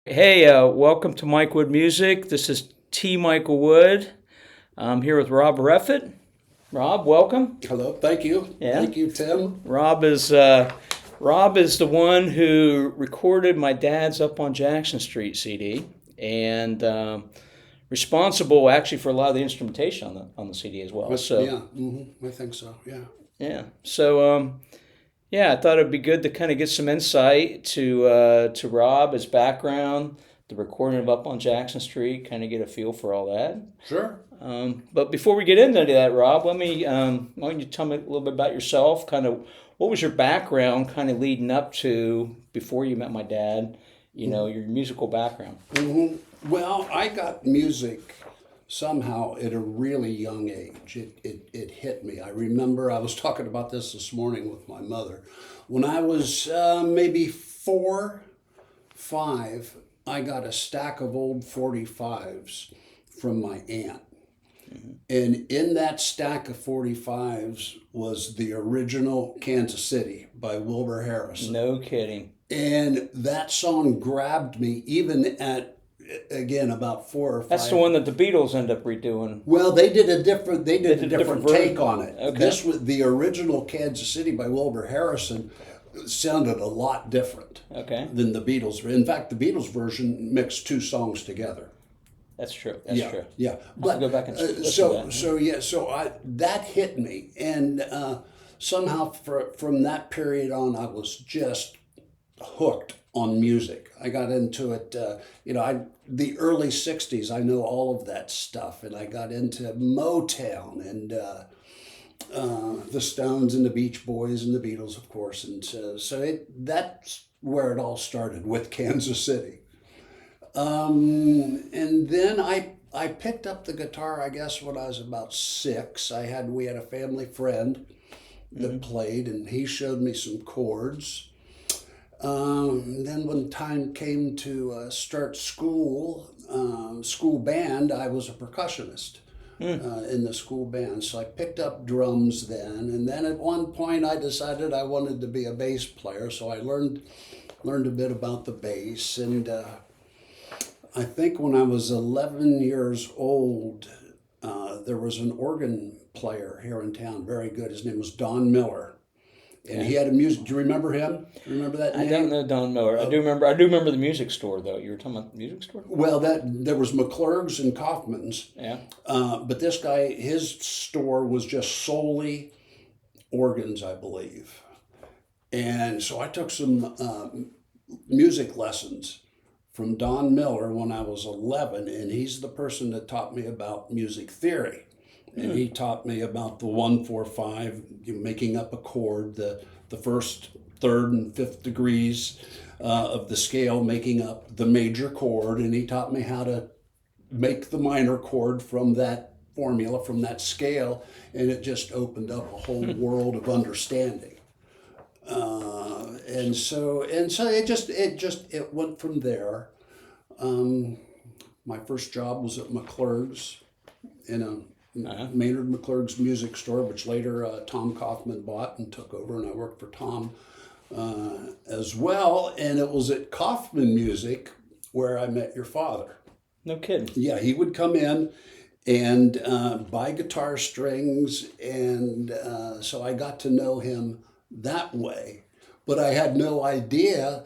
Hey, welcome to Mike Wood Music. This is T. Michael Wood. I'm here with Rob Reffitt. Rob, welcome. Hello, thank you. Yeah. Thank you, Tim. Rob is the one who recorded my dad's Up on Jackson Street CD and responsible actually for a lot of the instrumentation on the CD as well. I think so, yeah. Yeah. Yeah, I thought it'd be good to kind of get some insight to Rob, his background, the recording of Up on Jackson Street, kind of get a feel for all that. Sure. But before we get into that, Rob, why don't you tell me a little bit about yourself? Kind of, what was your background, kind of leading up to before you met my dad? You know, your musical background. Well, I got music somehow at a really young age. It hit me. I remember I was talking about this morning with my mother. When I was maybe 4, 5, I got a stack of old 45s from my aunt. And in that stack of 45s was the original Kansas City by Wilbur Harrison. No kidding. And that song grabbed me even at, again, about 4 or 5. That's the one that the Beatles end up redoing. Well, they did a different take version on it. Okay. This was the original Kansas City by Wilbur Harrison. Sounded a lot different than the Beatles. In fact, the Beatles version mixed 2 songs together. That's true. That's true. Yeah, But go back and listen to that. so that hit me, and somehow from that period on, I was just hooked on music. I got into it. The early '60s. I know all of that stuff, and I got into Motown and the Stones and the Beach Boys and the Beatles, of course, and that's where it all started with Kansas City. And then I picked up the guitar, I guess, when I was about 6. We had a family friend that played, and he showed me some chords. Then when time came to start school band, I was a percussionist in the school band. So I picked up drums then, and then at one point I decided I wanted to be a bass player. So I learned a bit about the bass, and I think when I was 11 years old, there was an organ player here in town, very good. His name was Don Miller. And he had a music. Do you remember him? Do you remember that name? I don't know Don Miller. I do remember the music store though. You were talking about the music store? Well, there was McClurg's and Kaufman's. Yeah. But this guy, his store was just solely organs, I believe. And so I took some music lessons from Don Miller when I was 11, and he's the person that taught me about music theory. And he taught me about the 1-4-5, making up a chord, the first, third, and fifth degrees of the scale, making up the major chord. And he taught me how to make the minor chord from that formula, from that scale. And it just opened up a whole world of understanding. And so it went from there. My first job was at McClurg's in a Maynard McClurg's music store, which later Tom Kaufman bought and took over, and I worked for Tom as well. And it was at Kaufman Music where I met your father. No kidding. Yeah, he would come in and buy guitar strings, and so I got to know him that way. But I had no idea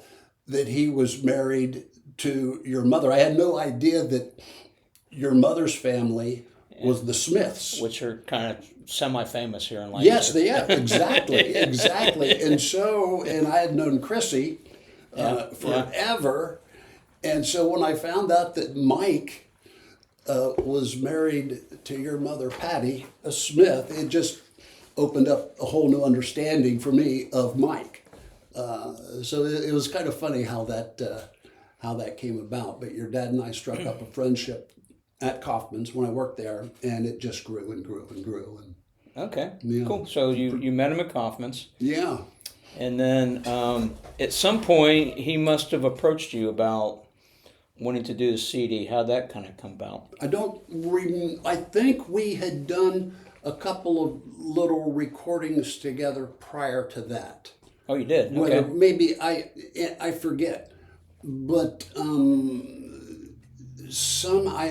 that he was married to your mother. I had no idea that your mother's family was the Smiths, which are kind of semi-famous here in Lancaster. Yes, exactly. And I had known Chrissy forever, and so when I found out that Mike was married to your mother, Patty Smith, it just opened up a whole new understanding for me of Mike. So it was kind of funny how that came about. But your dad and I struck up a friendship at Kaufman's when I worked there, and it just grew and grew and grew. And okay, cool. So you met him at Kaufman's. Yeah. And then at some point he must have approached you about wanting to do the CD. How'd that kind of come about? I think we had done a couple of little recordings together prior to that. Oh, you did? Whether Okay. maybe I forget. but I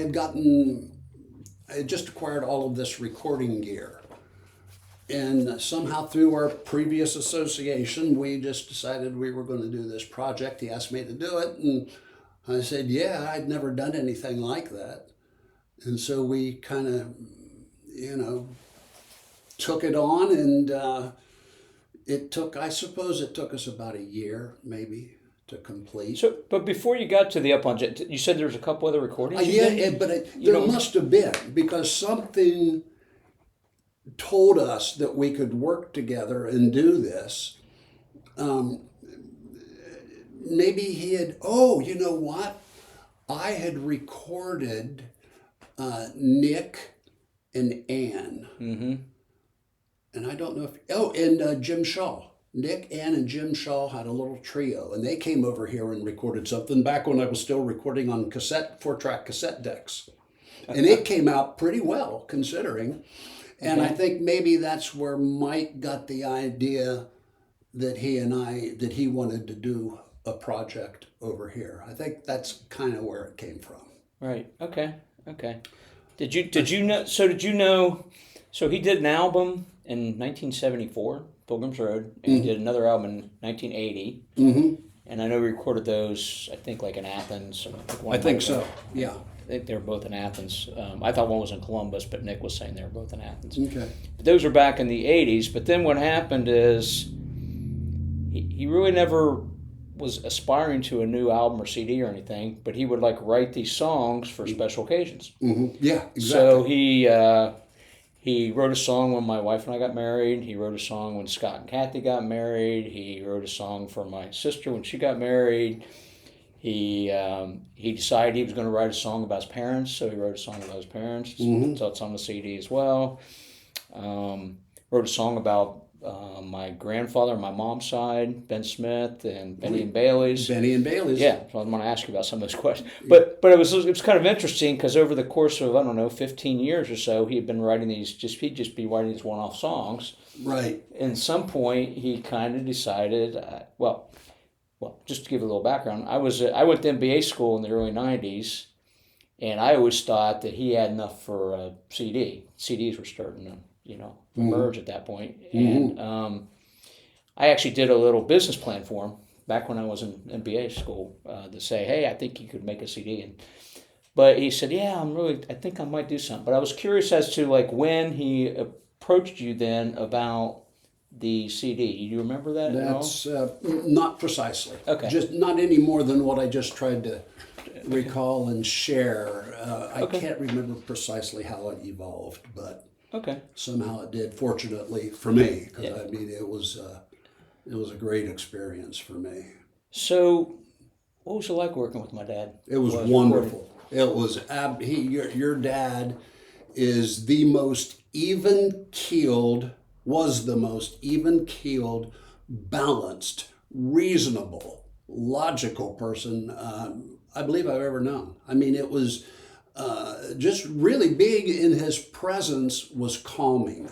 had just acquired all of this recording gear. And somehow through our previous association, we just decided we were going to do this project. He asked me to do it, and I said, yeah, I'd never done anything like that. And so we kind of, took it on, and I suppose it took us about a year, maybe, to complete. So, but before you got to the Up on Jet, you said there was a couple other recordings. There must have been, because something told us that we could work together and do this. Maybe he had. Oh, you know what? I had recorded Nick and Ann. Mm-hmm. And I don't know if, and Jim Shaw. Nick, Ann, and Jim Shaw had a little trio, and they came over here and recorded something back when I was still recording on 4-track cassette decks. And it came out pretty well, considering. And I think maybe that's where Mike got the idea that he wanted to do a project over here. I think that's kind of where it came from. Right. Okay. Did you know? So he did an album in 1974, Pilgrim's Road, and he did another album in 1980. Mm-hmm. And I know we recorded those, I think, like in Athens. I think so, yeah. I think they were both in Athens. I thought one was in Columbus, but Nick was saying they were both in Athens. Okay. But those were back in the 80s. But then what happened is he really never was aspiring to a new album or CD or anything, but he would like write these songs for special occasions. Mm-hmm. Yeah, exactly. So he wrote a song when my wife and I got married. He wrote a song when Scott and Kathy got married. He wrote a song for my sister when she got married. He decided he was going to write a song about his parents, so he wrote a song about his parents. Mm-hmm. So it's on the CD as well. Wrote a song about my grandfather on my mom's side, Ben Smith, and Benny and Bailey's. Benny and Bailey's. Yeah, so I want to ask you about some of those questions. But it was kind of interesting because over the course of, I don't know, 15 years or so, he'd been writing he'd just be writing these one-off songs. Right. And some point, he kind of decided, well, just to give a little background, I went to MBA school in the early 90s, and I always thought that he had enough for a CD. CDs were starting to, emerge at that point. And I actually did a little business plan for him back when I was in MBA school to say, hey, I think you could make a CD. But he said, yeah, I think I might do something. But I was curious as to like when he approached you then about the CD. Do you remember that at all? That's not precisely. Okay. Just not any more than what I just tried to recall and share. I can't remember precisely how it evolved, but somehow it did. Fortunately for me, because it was a great experience for me. So, what was it like working with my dad? It was wonderful. It was your dad is the most even-keeled. Was the most even-keeled, balanced, reasonable, logical person I believe I've ever known. I mean, it was just really being in his presence was calming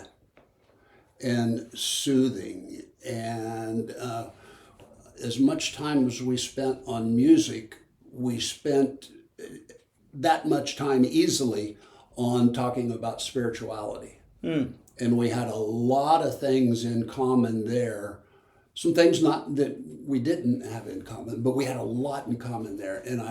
and soothing. And as much time as we spent on music, we spent that much time easily on talking about spirituality. And we had a lot of things in common there. Some things not that we didn't have in common, but we had a lot in common there. And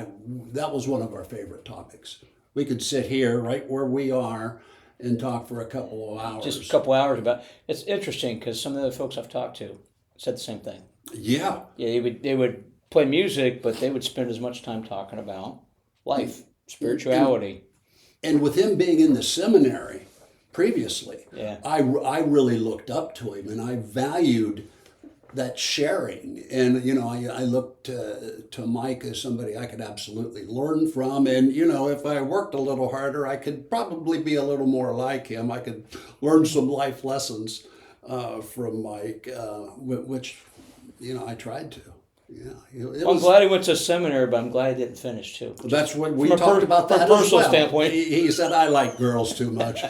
that was one of our favorite topics. We could sit here right where we are and talk for a couple of hours. Just a couple hours about it's interesting because some of the folks I've talked to said the same thing. Yeah. Yeah, they would play music, but they would spend as much time talking about life, spirituality. And with him being in the seminary previously, I really looked up to him, and I valued that sharing. And I looked to Mike as somebody I could absolutely learn from. And if I worked a little harder, I could probably be a little more like him. I could learn some life lessons from Mike, which I tried to. Yeah, I'm glad he went to seminary, but I'm glad he didn't finish too. That's what we talked about that from a personal as well. standpoint. He said, I like girls too much.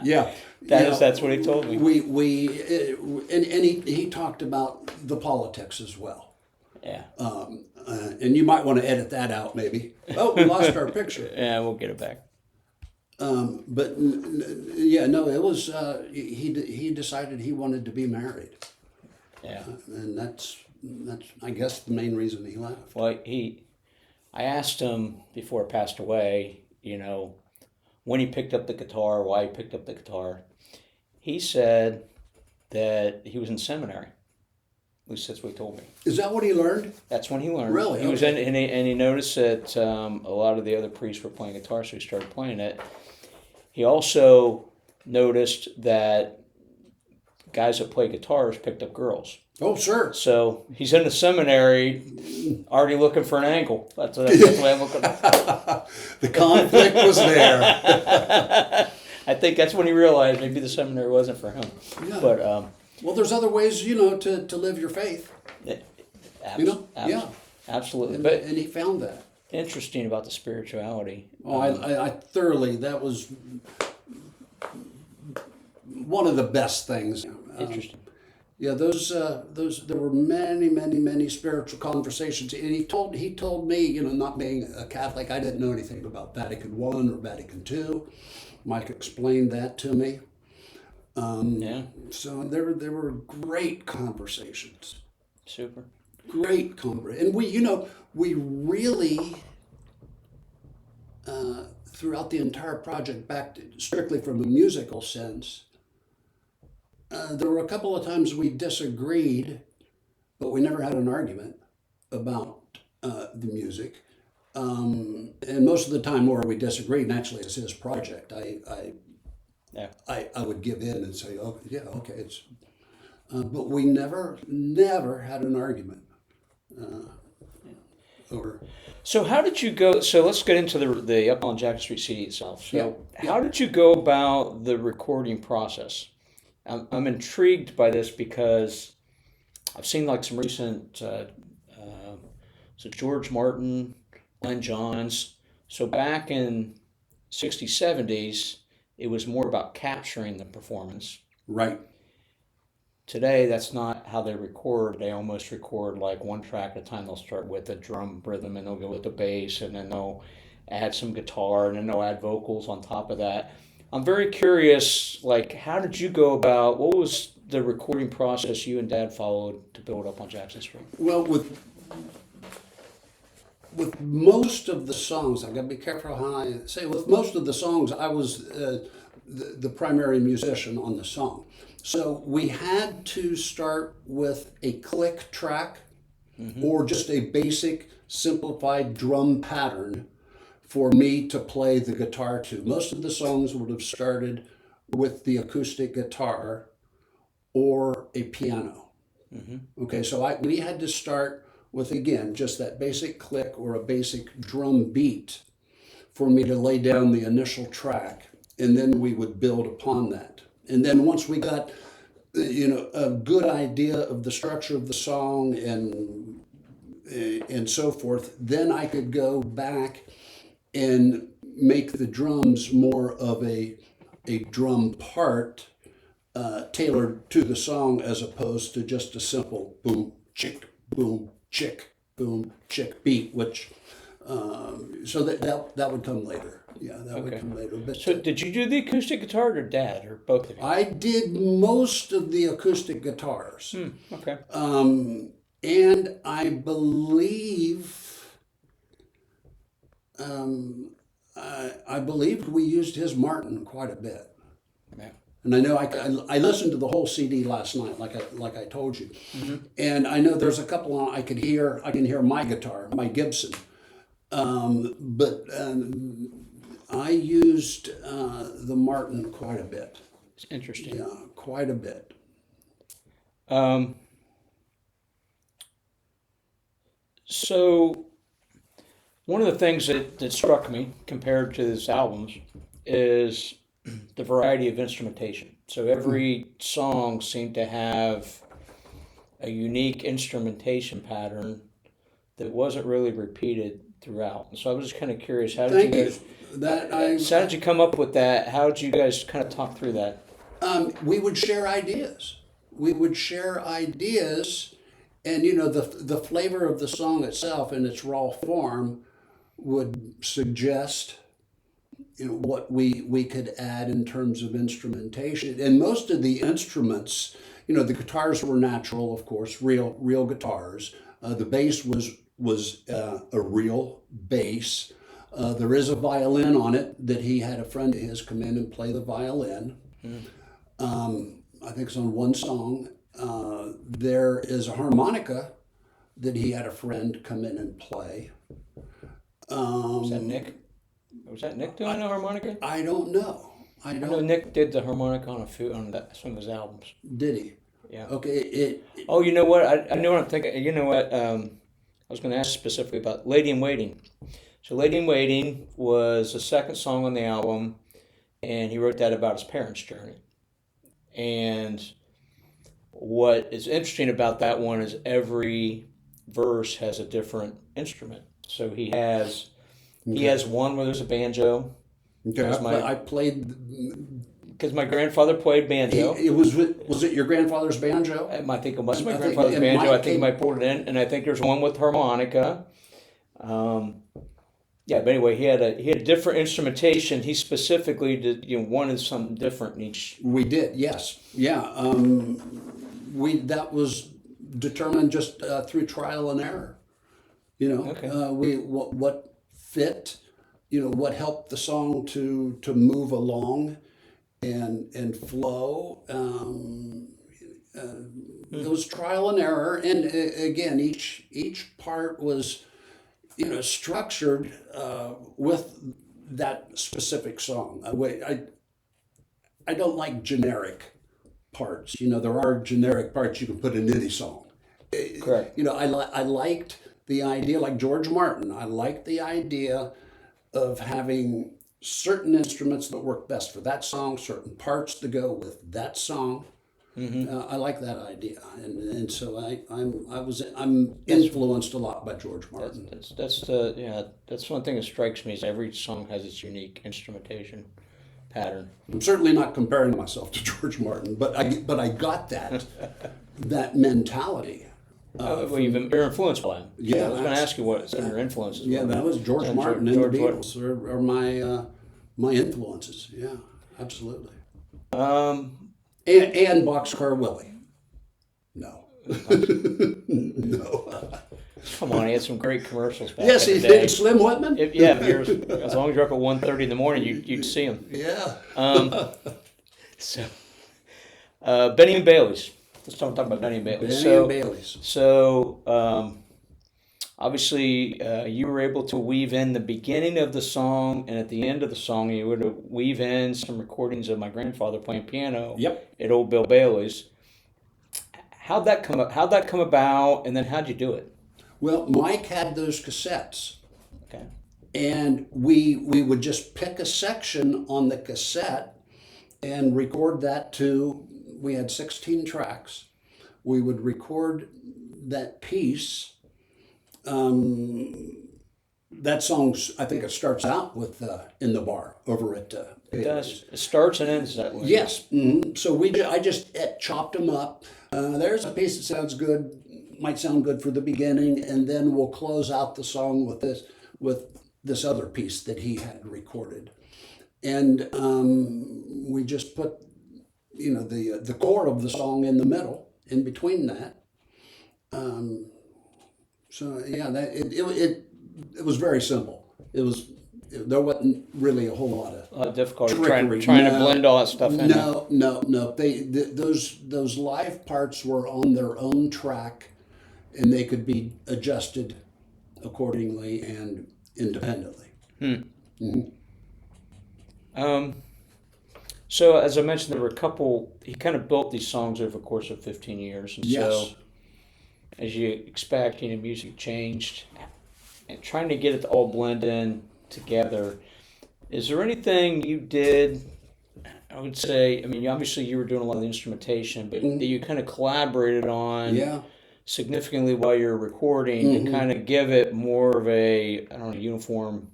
Yeah. That's what he told me. And he talked about the politics as well. Yeah. And you might want to edit that out, maybe. Oh, we lost our picture. Yeah, we'll get it back. But yeah, no, it was he decided he wanted to be married, Yeah. and that's I guess the main reason he left. Well, I asked him before he passed away, when he picked up the guitar, why he picked up the guitar. He said that he was in seminary. At least that's what he told me. Is that what he learned? That's when he learned. Really? He was in, and he noticed that a lot of the other priests were playing guitar, so he started playing it. He also noticed that guys that play guitars picked up girls. Oh, sure. So he's in the seminary, already looking for an angle. That's the way I'm looking at it. The conflict was there. I think that's when he realized maybe the seminary wasn't for him. Yeah. But well, there's other ways, to live your faith. Yeah, absolutely. And, But and he found that. interesting about the spirituality. Oh, I thoroughly. That was one of the best things. Interesting. Yeah, those there were many spiritual conversations, and he told me, not being a Catholic, I didn't know anything about Vatican I or Vatican II. Mike explained that to me. Yeah. So there were great conversations. Super. Great conversation, and we really throughout the entire project, strictly from a musical sense. There were a couple of times we disagreed, but we never had an argument about the music. And most of the time where we disagreed, naturally, it's his project. Yeah. I would give in and say, oh, yeah, okay, it's... but we never had an argument over... So how did you go? So let's get into the Up on Jackson Street CD itself. So Yeah. how did you go about the recording process? I'm intrigued by this because I've seen like some recent, so George Martin, Glenn Johns. So back in 60s, 70s, it was more about capturing the performance. Right. Today, that's not how they record. They almost record like one track at a time. They'll start with a drum rhythm and they'll go with the bass and then they'll add some guitar and then they'll add vocals on top of that. I'm very curious, like, how did you go about, what was the recording process you and Dad followed to build Up on Jackson Street? Well, with most of the songs, I got to be careful how I say. With most of the songs, I was the primary musician on the song. So we had to start with a click track or just a basic simplified drum pattern for me to play the guitar to. Most of the songs would have started with the acoustic guitar or a piano. Okay, so we had to start with, again, just that basic click or a basic drum beat for me to lay down the initial track, and then we would build upon that. And then once we got, a good idea of the structure of the song and so forth, then I could go back and make the drums more of a drum part tailored to the song as opposed to just a simple boom, chick, boom, chick beat, which so that would come later. Yeah, that would come later. But So did you do the acoustic guitar or Dad or both of you? I did most of the acoustic guitars, Okay. and I believe I believe we used his Martin quite a bit. Yeah. And I know I listened to the whole CD last night, like I told you, and I know there's a couple on I can hear my guitar, my Gibson, but I used the Martin quite a bit. It's interesting. Yeah, quite a bit. So one of the things that struck me compared to his albums is the variety of instrumentation. So every song seemed to have a unique instrumentation pattern that wasn't really repeated throughout. And so I was just kind of curious, how did you guys, how did you come up with that? How did you guys kind of talk through that? We would share ideas. And the flavor of the song itself in its raw form would suggest what we could add in terms of instrumentation. And most of the instruments, the guitars were natural, of course, real guitars. The bass was a real bass. There is a violin on it that he had a friend of his come in and play the violin. I think it's on one song. There is a harmonica that he had a friend come in and play. Was that Nick? Was that Nick doing the harmonica? I don't know. I know Nick did the harmonica on some of his albums. Did he? Yeah. Okay. Oh, you know what? I know what I'm thinking. You know what? I was going to ask specifically about Lady in Waiting. So Lady in Waiting was the second song on the album, and he wrote that about his parents' journey. And what is interesting about that one is every verse has a different instrument. So he has one where there's a banjo. Okay. I played because my grandfather played banjo. Was it your grandfather's banjo? I think it was my grandfather's banjo. I think he might pull it in, and I think there's one with harmonica. Yeah, but anyway, he had a different instrumentation. He specifically did, wanted something different in each. We did, yes, yeah. That was determined just through trial and error. Okay. What fit, what helped the song to move along, and flow. It was trial and error, and again, each part was structured with that specific song. I don't like generic parts. There are generic parts you can put in any song. Correct. I liked the idea, like George Martin. I liked the idea of having certain instruments that work best for that song, certain parts to go with that song. Mm-hmm. I like that idea, and so I'm influenced a lot by George Martin. That's one thing that strikes me is every song has its unique instrumentation pattern. I'm certainly not comparing myself to George Martin, but I got that mentality. You're influenced by him. Yeah, I was going to ask you what some of your influences were. Yeah, that was George Martin and the Beatles are my influences. Yeah, absolutely. And Boxcar Willie. No. No. Come on, he had some great commercials back yes, in he the day. did. Slim Whitman? As long as you're up at 1:30 in the morning, you'd see him. Yeah. Benny and Bailey's. Let's talk about Benny and Bailey's. Benny and Bailey's. So, obviously, you were able to weave in the beginning of the song, and at the end of the song, you were to weave in some recordings of my grandfather playing piano. Yep. At Old Bill Bailey's. How'd that come about, and then how'd you do it? Well, Mike had those cassettes. Okay. And we would just pick a section on the cassette and record that to. We had 16 tracks. We would record that piece. That song, I think it starts out with "In the Bar" over at. It does. It starts and ends that way. Yes. Mm-hmm. So I just chopped them up. There's a piece that sounds good, might sound good for the beginning, and then we'll close out the song with this other piece that he had recorded, and we just put the core of the song in the middle, in between that. So yeah, it was very simple. There wasn't really a whole lot of difficulty trickery. trying to blend all that stuff in. No. Those live parts were on their own track, and they could be adjusted accordingly and independently. Mm-hmm. So as I mentioned, there were a couple. He kind of built these songs over the course of 15 years, and yes. So as you expect, music changed, and trying to get it to all blend in together. Is there anything you did? I would say, obviously you were doing a lot of the instrumentation, but that you kind of collaborated on significantly while you were recording to kind of give it more of a, uniform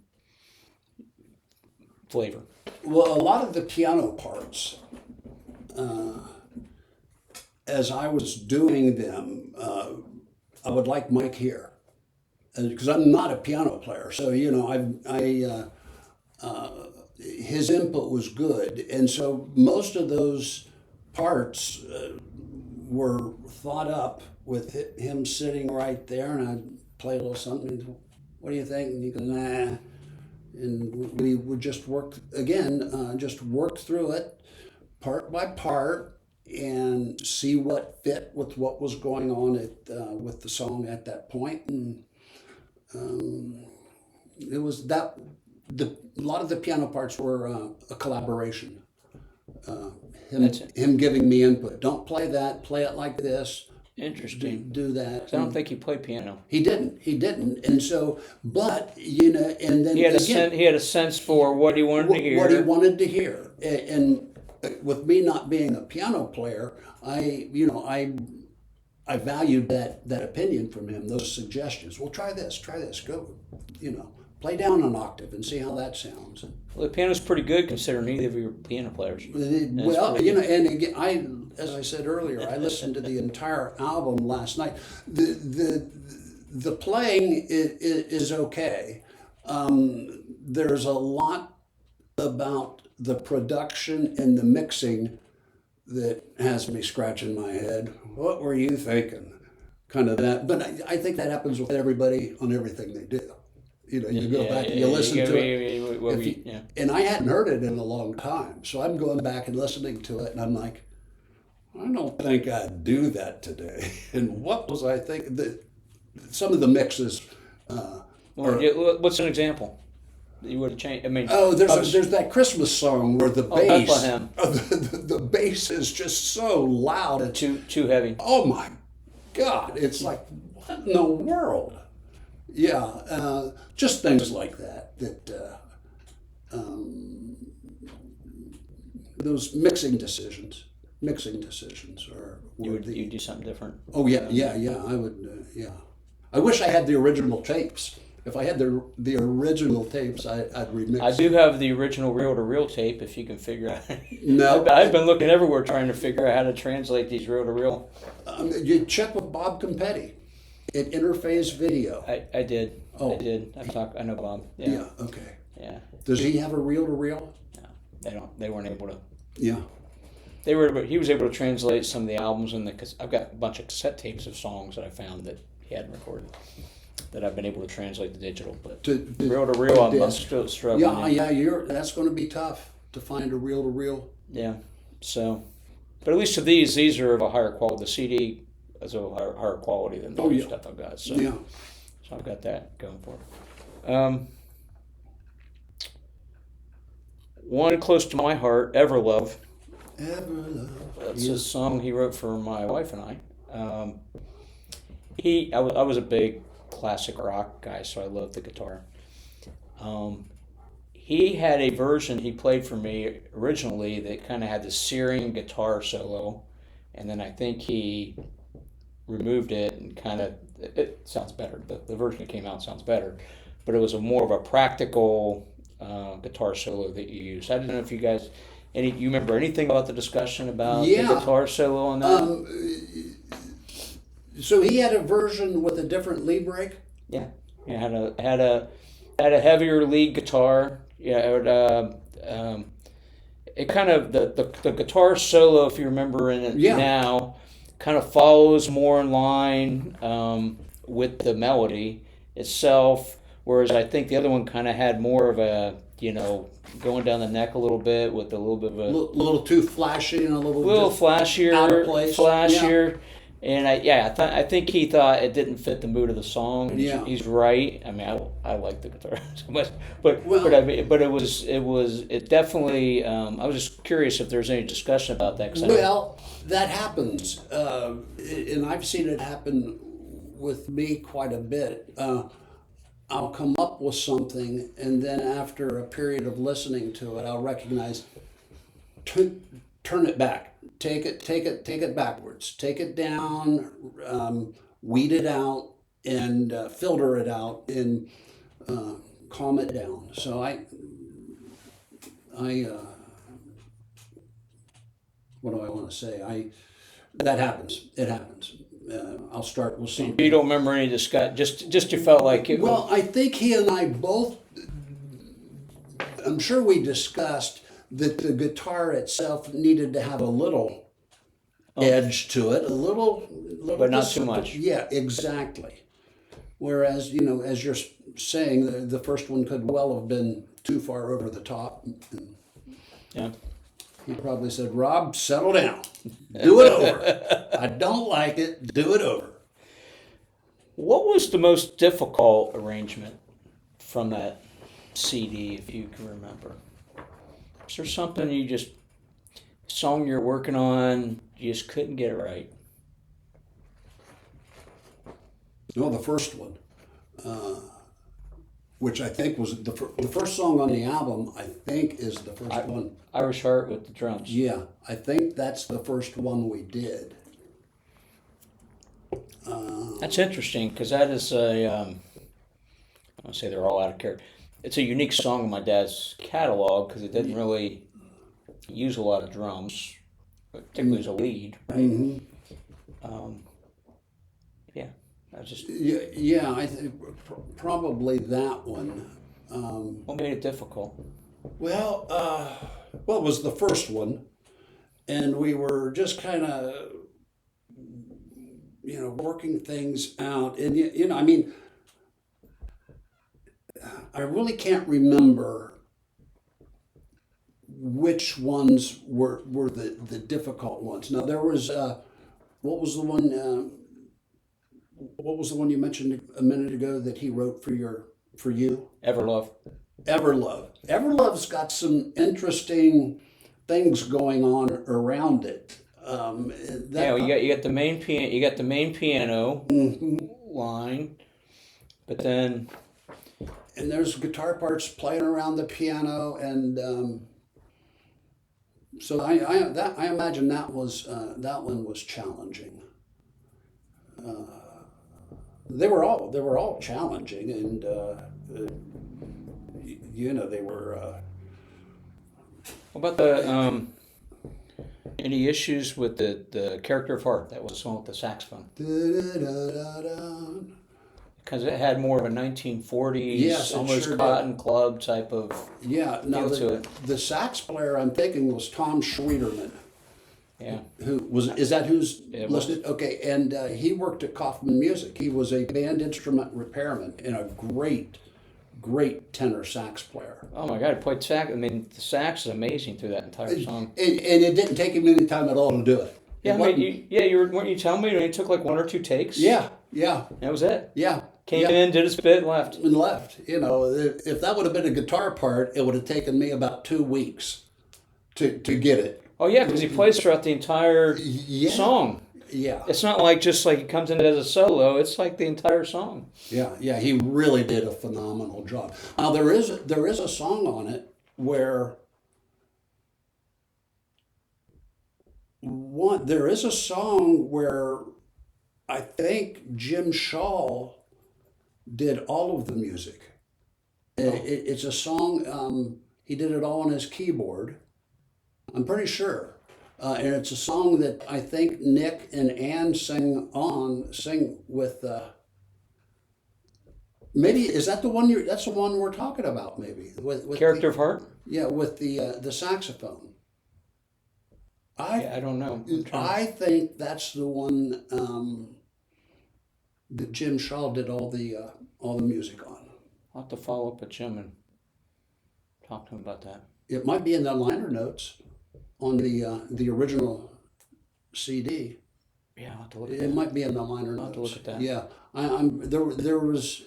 flavor. Well, a lot of the piano parts, as I was doing them, I would like Mike here, because I'm not a piano player. So his input was good, and so most of those parts were thought up with him sitting right there, and I'd play a little something. What do you think? And he goes, nah. And we would just just work through it part by part and see what fit with what was going on with the song at that point. And it was that a lot of the piano parts were a collaboration. Him giving me input. Don't play that. Play it like this. Interesting. Do that. 'Cause I don't think he played piano. He didn't, and so, but and then He had again, he had a sense for what he wanted to hear. what he wanted to hear, and with me not being a piano player, I valued that opinion from him, those suggestions. Well, try this, go, play down an octave and see how that sounds. Well, the piano's pretty good considering neither of you are piano players. Well, and again, as I said earlier, I listened to the entire album last night. The playing is okay. There's a lot about the production and the mixing that has me scratching my head. What were you thinking? Kind of that. But I think that happens with everybody on everything they do. You go back and you listen to it. And I hadn't heard it in a long time. So I'm going back and listening to it, and I'm like, I don't think I'd do that today. And what was I thinking? Some of the mixes. What's an example that you would have changed? I mean, there's that Christmas song where the bass, Bethlehem. the bass is just so loud and too heavy. Oh my God! It's like, what in the world? Yeah, just things like that. Those mixing decisions are. You do something different. Oh yeah. I would. Yeah, I wish I had the original tapes. If I had the original tapes, I'd remix. I do have the original reel-to-reel tape. If you can figure out. No, I've been looking everywhere trying to figure out how to translate these reel-to-reel. You check with Bob Competti at Interface Video. I did. Oh. I did. I know Bob. Yeah. Okay. Yeah. Does he have a reel-to-reel? No, they don't. They weren't able to. Yeah. He was able to translate some of the albums because I've got a bunch of cassette tapes of songs that I found that he hadn't recorded that I've been able to translate to digital. But reel to reel, I'm still struggling. Yeah. That's going to be tough to find a reel to reel. Yeah. So, but at least of these are of a higher quality. The CD is of a higher quality than the other stuff I've got. So, so I've got that going for it. One close to my heart, Everlove. That's a song he wrote for my wife and I. I was a big classic rock guy, so I loved the guitar. He had a version he played for me originally that kind of had the Syrian guitar solo, and then I think he removed it and it sounds better. The version that came out sounds better, but it was more of a practical guitar solo that you used. I don't know if you guys, you remember anything about the discussion about the guitar solo on that? So he had a version with a different lead break. Yeah, had a heavier lead guitar. Yeah, it kind of the guitar solo, if you remember in it now, kind of follows more in line with the melody itself. Whereas I think the other one kind of had more of a, going down the neck a little bit with a little bit of a little too flashy and a little flashier, out of place. flashier. Yeah. And I think he thought it didn't fit the mood of the song. He's right. I mean, I like the guitar so much, but it definitely. I was just curious if there's any discussion about that. That happens, and I've seen it happen with me quite a bit. I'll come up with something, and then after a period of listening to it, I'll recognize. Turn it back. Take it backwards. Take it down. Weed it out and filter it out and calm it down. So what do I want to say? That happens. It happens. I'll start with some. You don't remember any discuss? Just you felt like it. Well, I think he and I both. I'm sure we discussed that the guitar itself needed to have a little edge to it, a little But not too much. Yeah, exactly. Whereas, you know, as you're saying, the first one could well have been too far over the top. Yeah. He probably said, "Rob, settle down. Do it over. I don't like it. Do it over." What was the most difficult arrangement from that CD, if you can remember? Is there something song you're working on, you just couldn't get it right? No, the first one, which I think was the first song on the album, I think is the first one. Irish Heart with the drums. Yeah, I think that's the first one we did. That's interesting because that is I don't say they're all out of character. It's a unique song in my dad's catalog because it didn't really use a lot of drums, particularly as a lead, right? Mm-hmm. Yeah, I just Yeah, I think probably that one. what made it difficult? Well, it was the first one, and we were just kind of, you know, working things out, and you know, I mean, I really can't remember which ones were the difficult ones. Now there was what was the one? What was the one you mentioned a minute ago that he wrote for you? Everlove. Everlove. Everlove's got some interesting things going on around it. Yeah, well, you got the main piano. You got the main piano line, but then and there's guitar parts playing around the piano, and so I imagine that one was challenging. They were all challenging, and you know they were. what about the any issues with the character of heart? That was the one with the saxophone. Because it had more of a 1940s, Yes, it almost sure did. Cotton Club type of Yeah, now feel to it. the sax player I'm thinking was Tom Schwederman. Yeah. Is that who's Yeah, it was. listed? Okay, and he worked at Kaufman Music. He was a band instrument repairman and a great tenor sax player. Oh my God, he played sax. I mean, the sax is amazing through that entire song. And it didn't take him any time at all to do it. Yeah, It I wasn't- mean, weren't you telling me it took like one or two takes? yeah, That was it. yeah. Came yeah. in, did his bit, and left. And left. You know, if that would have been a guitar part, it would have taken me about 2 weeks to get it. Oh yeah, because he plays throughout the entire Yeah. song. Yeah. It's not like just like he comes in as a solo. It's like the entire song. Yeah, he really did a phenomenal job. Now there is a song on it where there is a song where I think Jim Shaw did all of the music. It's a song he did it all on his keyboard. I'm pretty sure. And it's a song that I think Nick and Ann sing with. Maybe is that the one that's the one we're talking about? Maybe with Character of heart. yeah, with the saxophone. Yeah, I don't know. I think that's the one that Jim Shaw did all the music on. I'll have to follow up with Jim and talk to him about that. It might be in the liner notes on the original CD. Yeah, I'll have to look at It that. might be in the liner notes. I'll have to look at that. Yeah, there was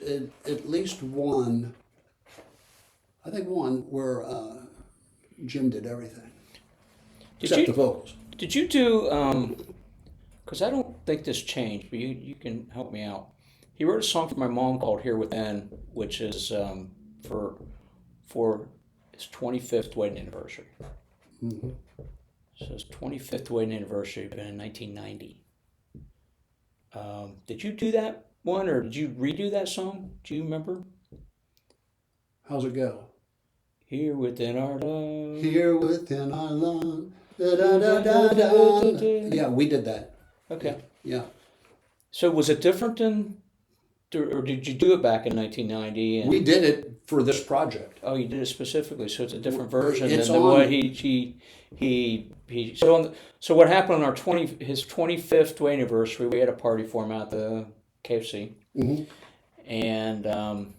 at least one. I think one where Jim did everything except the vocals. Did you do? Because I don't think this changed, but you can help me out. He wrote a song for my mom called "Here Within," which is for his 25th wedding anniversary. Mm-hmm. So his 25th wedding anniversary been in 1990. Did you do that one, or did you redo that song? Do you remember? How's it go? Here within our love. Here within our love. Da, da, da, da, da. Yeah, we did that. Okay. Yeah. So was it different than, or did you do it back in 1990? And We did it for this project. oh, you did it specifically, so it's a different version It's than on. what he. So so what happened on our his 25th anniversary? We had a party for him at the KFC, Mhm. and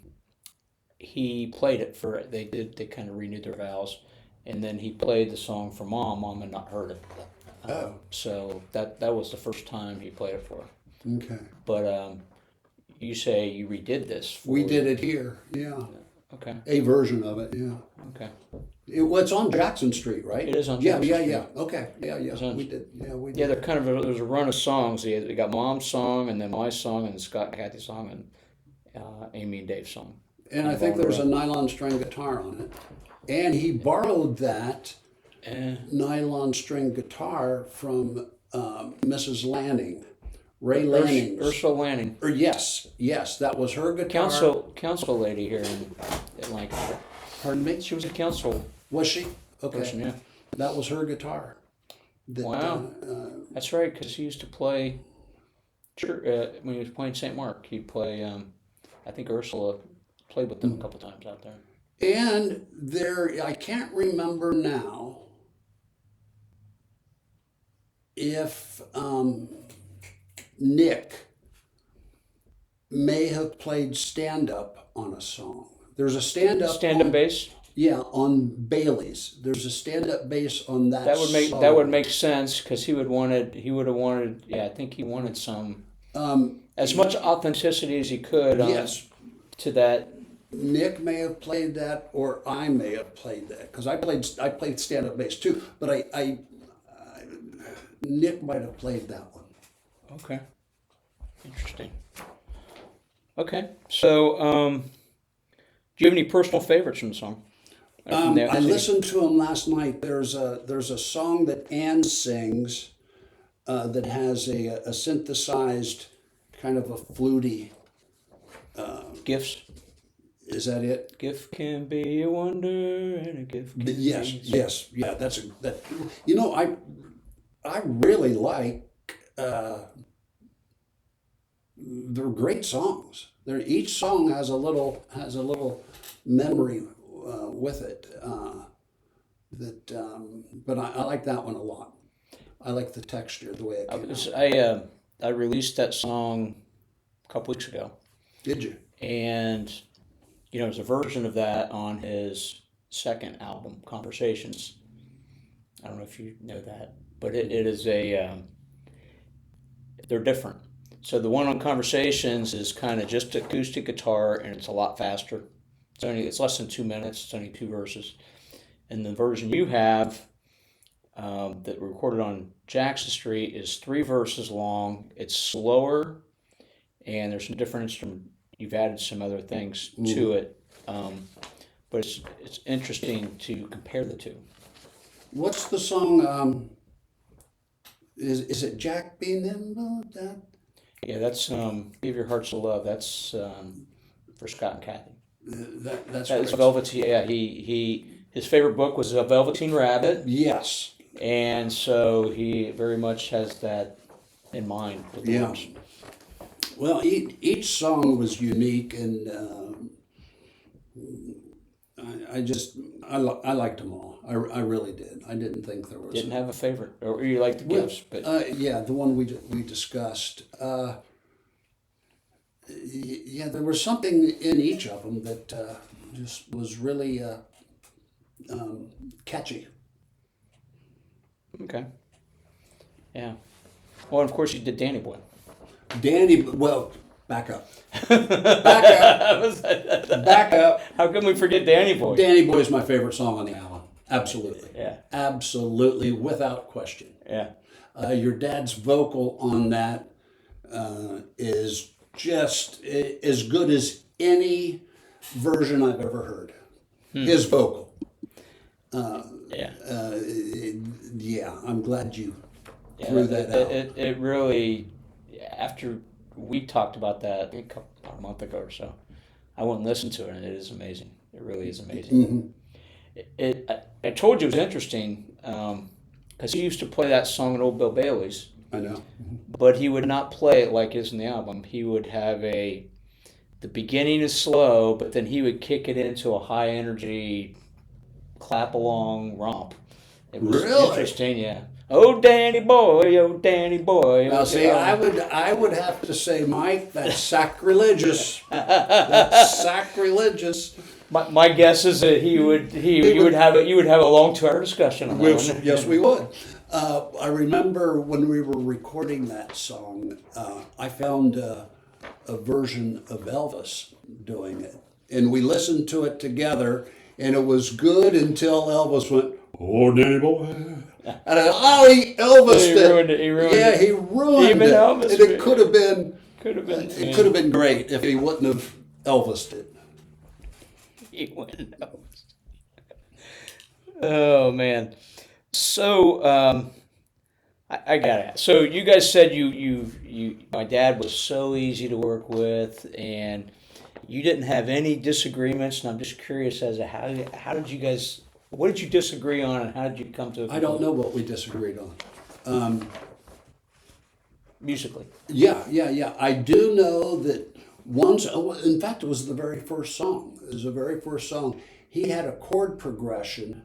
he played it for. They kind of renewed their vows, and then he played the song for Mom. Mom had not heard it, Oh, so that was the first time he played it for her. okay. But you say you redid this for. We did it here. Yeah, Okay. a version of it. Yeah. Okay. Well, it's on Jackson Street, right? It is on Yeah, Jackson yeah, Street. yeah. Okay, yeah, yeah. on- We did. Yeah, we Yeah, did. they're kind of there's a run of songs. They got Mom's song, and then my song, and Scott and Kathy's song, and Amy and Dave's song. And I think there was a nylon string guitar on it. And he borrowed that Eh, nylon string guitar from Mrs. Lanning, Ray Lanning. Ursula Lanning, Yes, that was her guitar. council lady here in Lancaster. Pardon me? She was a council Was she? Okay. person, yeah. That was her guitar. That, Wow. That's right, because he used to play when he was playing St. Mark. He'd play. I think Ursula played with them a couple times out there. and there, I can't remember now if Nick may have played stand up on a song. There's a stand up. Stand up bass. Yeah, on Bailey's. There's a stand up bass on that. Song. That would make sense because he would have wanted. Yeah, I think he wanted some as much authenticity as he could. Yes. To that. Nick may have played that, or I may have played that, because I played stand up bass too. But I Nick might have played that one. Okay. Interesting. Okay, so do you have any personal favorites from the song? I listened to him last night. There's a song that Ann sings that has a synthesized kind of a fluty. Gifts. Is that it? Gift can be a wonder, and a gift can Yes, be. yes, yeah. That. You know, I really like. They're great songs. Each song has a little memory with it. But I like that one a lot. I like the texture, the way it came out. I released that song a couple weeks ago, Did you? and there's a version of that on his second album, Conversations. I don't know if you know that, but it is they're different. So the one on Conversations is kind of just acoustic guitar, and it's a lot faster. It's less than 2 minutes. It's only 2 verses, and the version you have that we recorded on Jackson Street is 3 verses long. It's slower, and there's some different instrument. You've added some other things to it, but it's interesting to compare the two. What's the song? Is it Jack Be Nimble? That? Yeah, that's Give Your Hearts to Love. That's for Scott and Kathy. That's That is right. Velveteen. Yeah, his favorite book was A Velveteen Rabbit, Yes. and so he very much has that in mind with the Yeah. words. Well, each song was unique, and I liked them all. I really did. I didn't think there was. Didn't have a favorite, or you like the gifts, but Yeah, the one we discussed. Yeah, there was something in each of them that just was really catchy. okay. Yeah. Well, of course you did Danny Boy. Well, back up. Back up. How can we forget Danny Boy? Danny Boy is my favorite song on the album. Absolutely. Yeah. Absolutely, without question. Yeah. Your dad's vocal on that is just as good as any version I've ever heard. His vocal. Yeah. Yeah, I'm glad you Yeah, threw that out. it really, after we talked about that about a month ago or so, I went and listened to it, and it is amazing. It really is amazing. I told you it was interesting because he used to play that song at Old Bill Bailey's, I know. but he would not play it like it is in the album. He would have the beginning is slow, but then he would kick it into a high energy clap along romp. It was Really? interesting, yeah. Oh Danny boy, oh Danny boy. Now, see, I would have to say, Mike, that's sacrilegious. That's sacrilegious. My guess is that you would have a long 2 hour discussion on that Yes, one. yes, we would. I remember when we were recording that song, I found a version of Elvis doing it, and we listened to it together, and it was good until Elvis went, "Oh, Danny boy," and Elvis He ruined it. He ruined yeah, it. he ruined Even it, Elvis and it could have been. could have been. It could have been great if he wouldn't have Elvised it. He went Elvis. Oh man. So I got it. So you guys said my dad was so easy to work with, and you didn't have any disagreements. And I'm just curious as to how did you guys, what did you disagree on, and how did you come to a I don't know what we disagreed on. musically? Yeah. I do know that once, in fact, it was the very first song. It was the very first song. He had a chord progression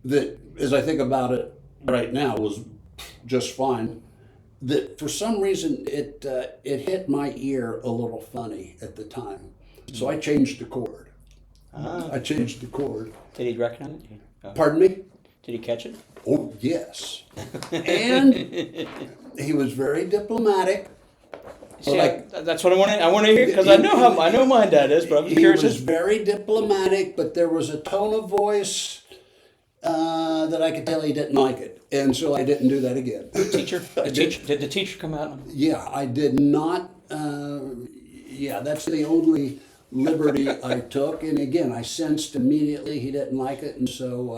that, as I think about it right now, was just fine. That for some reason it hit my ear a little funny at the time, so I changed the chord. I changed the chord. Did he recognize it? Oh. Pardon me? Did he catch it? Oh yes, and he was very diplomatic. See, Like that's what I want to. I want to hear because I know my dad is, but I'm just he curious. was very diplomatic, but there was a tone of voice that I could tell he didn't like it, and so I didn't do that again. Did the teacher come out? Yeah, I did not. Yeah, that's the only liberty I took, and again, I sensed immediately he didn't like it, and so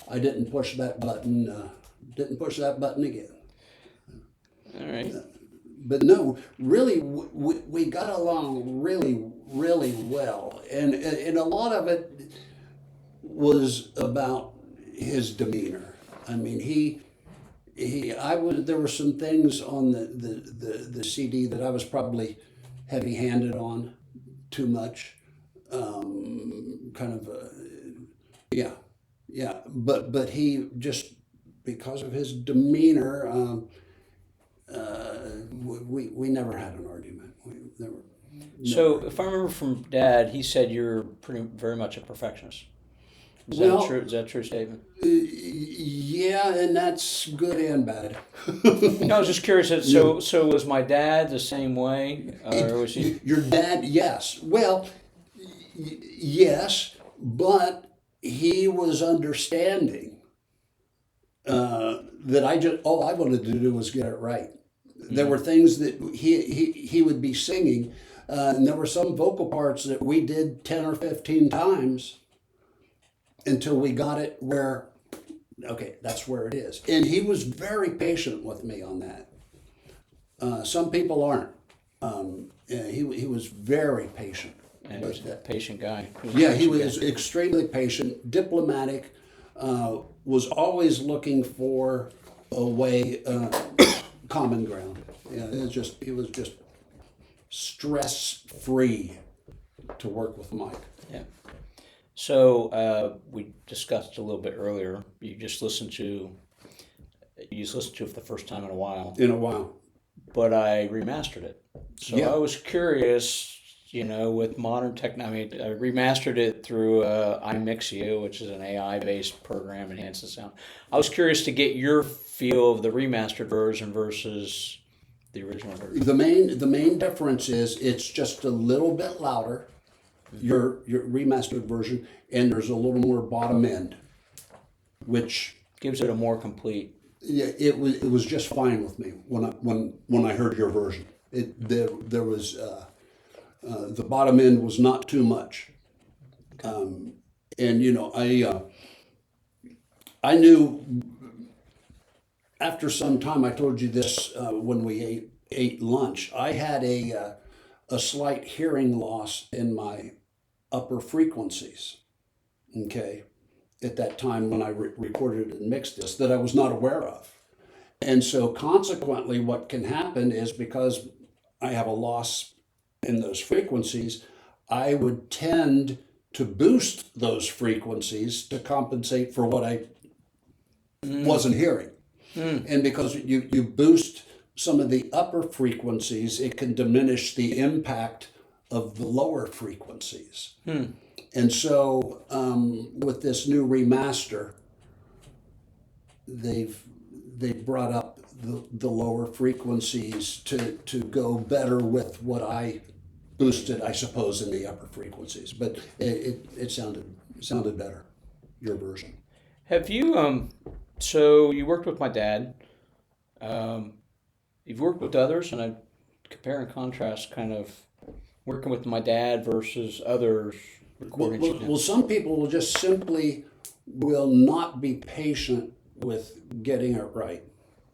I didn't push that button. Didn't push that button again. All right. But no, really, we got along really, really well, and a lot of it was about his demeanor. I mean, there were some things on the CD that I was probably heavy-handed on too much, kind of, yeah. But he just, because of his demeanor, we never had an argument. We never. So, if I remember from Dad, he said you're very much a perfectionist. Is that Well, true? Is that a true statement? Yeah, and that's good and bad. No, I was just curious. So was my dad the same way, or was he? Your dad, yes. Well, yes, but he was understanding that all I wanted to do was get it right. There were things that he would be singing, and there were some vocal parts that we did 10 or 15 times until we got it where, okay, that's where it is. And he was very patient with me on that. Some people aren't. He was very patient. And he was a patient guy. He was extremely patient, diplomatic, was always looking for a way, common ground. Yeah, he was just stress free to work with Mike. Yeah. So we discussed a little bit earlier. You just listened to it for the first time in a while. In a while. But I remastered it. So Yeah. I was curious, with modern technology, I remastered it through iMixio, which is an AI-based program, enhances sound. I was curious to get your feel of the remastered version versus the original version. The main difference is it's just a little bit louder, your remastered version, and there's a little more bottom end, which Gives it a more complete. yeah, it was just fine with me when I heard your version. There was the bottom end was not too much, and I knew after some time. I told you this when we ate lunch. I had a slight hearing loss in my upper frequencies. Okay, at that time when I recorded and mixed this, that I was not aware of. And so consequently, what can happen is because I have a loss in those frequencies, I would tend to boost those frequencies to compensate for what I wasn't hearing. And because you boost some of the upper frequencies, it can diminish the impact of the lower frequencies. And so with this new remaster, they've brought up the lower frequencies to go better with what I boosted, I suppose, in the upper frequencies. But it sounded better, your version. Have you, so you worked with my dad. Um, you've worked with others, and I compare and contrast kind of working with my dad versus others recordings you did. Well, some people will just simply will not be patient with getting it right.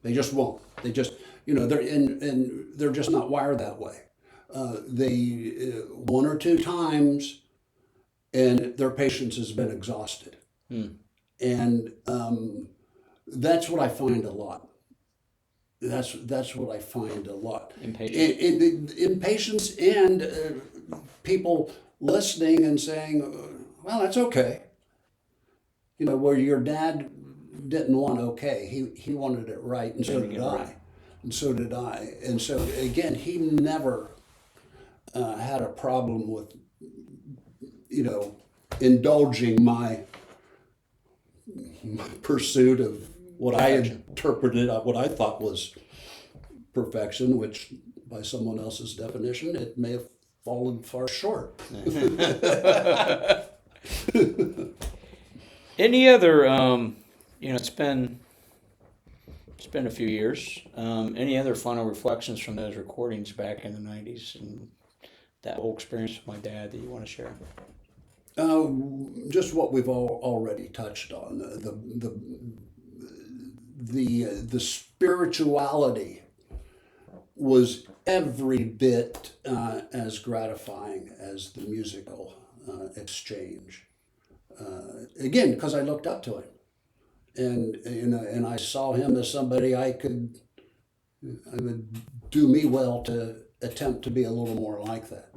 They just won't. They just, they're just not wired that way. They one or two times, and their patience has been exhausted, and that's what I find a lot. That's what I find a lot. Impatience and people listening and saying, "Well, that's okay." Where your dad didn't want okay, he wanted it right, and so did I, and so did I, and so again, he never had a problem with indulging my pursuit of what I interpreted, what I thought was perfection, which by someone else's definition, it may have fallen far short. Any other, it's been a few years. Any other final reflections from those recordings back in the 90s and that whole experience with my dad that you want to share? Just what we've already touched on, the spirituality was every bit as gratifying as the musical exchange. Again, because I looked up to him, and I saw him as somebody I would do me well to attempt to be a little more like that.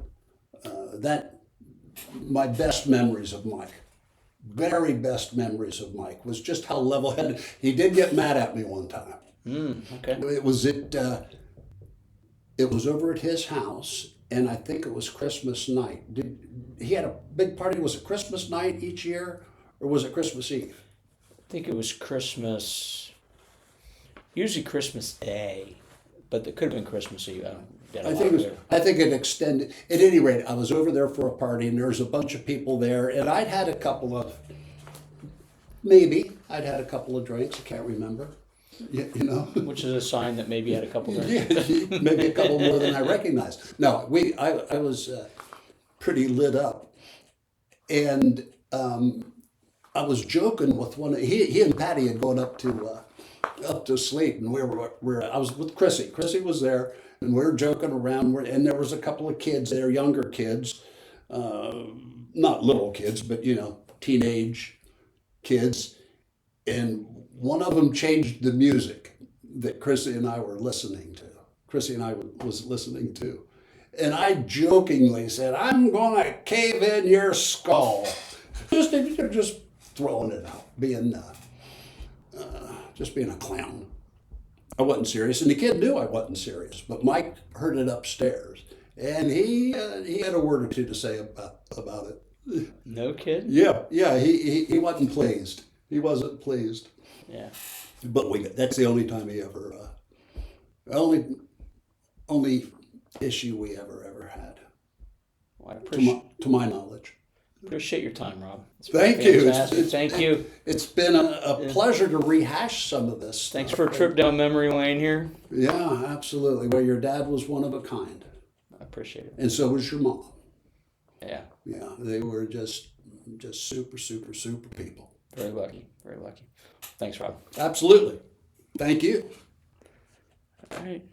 My best memories of Mike, very best memories of Mike, was just how level-headed. He did get mad at me one time. Okay. It was over at his house, and I think it was Christmas night. He had a big party? Was it Christmas night each year, or was it Christmas Eve? I think it was Christmas, usually Christmas Day, but it could have been Christmas Eve. I think it extended. At any rate, I was over there for a party, and there was a bunch of people there, and I'd had a couple of drinks. I can't remember. Which is a sign that maybe you had a couple of Yeah, maybe a couple more than I recognized. No, I was pretty lit up, and I was joking with one. He and Patty had gone up to sleep, and I was with Chrissy. Chrissy was there, and we were joking around. And there was a couple of kids there, younger kids, not little kids, but teenage kids, and one of them changed the music that Chrissy and I were listening to. Was listening to. And I jokingly said, "I'm going to cave in your skull." Just throwing it out, just being a clown. I wasn't serious, and the kid knew I wasn't serious. But Mike heard it upstairs, and he had a word or two to say about it. No kid? Yeah. He wasn't pleased. He wasn't pleased. Yeah. But that's the only time he ever, only issue we ever had. Well, I appreciate to my knowledge. Appreciate your time, Rob. Thank you. Thank you. It's been a pleasure to rehash some of this stuff. Thanks for a trip down memory lane here. Yeah, absolutely. Well, your dad was one of a kind. I appreciate it. And so was your mom. Yeah. Yeah, they were just super, super, super people. Very lucky. Very lucky. Thanks, Rob. Absolutely. Thank you. All right.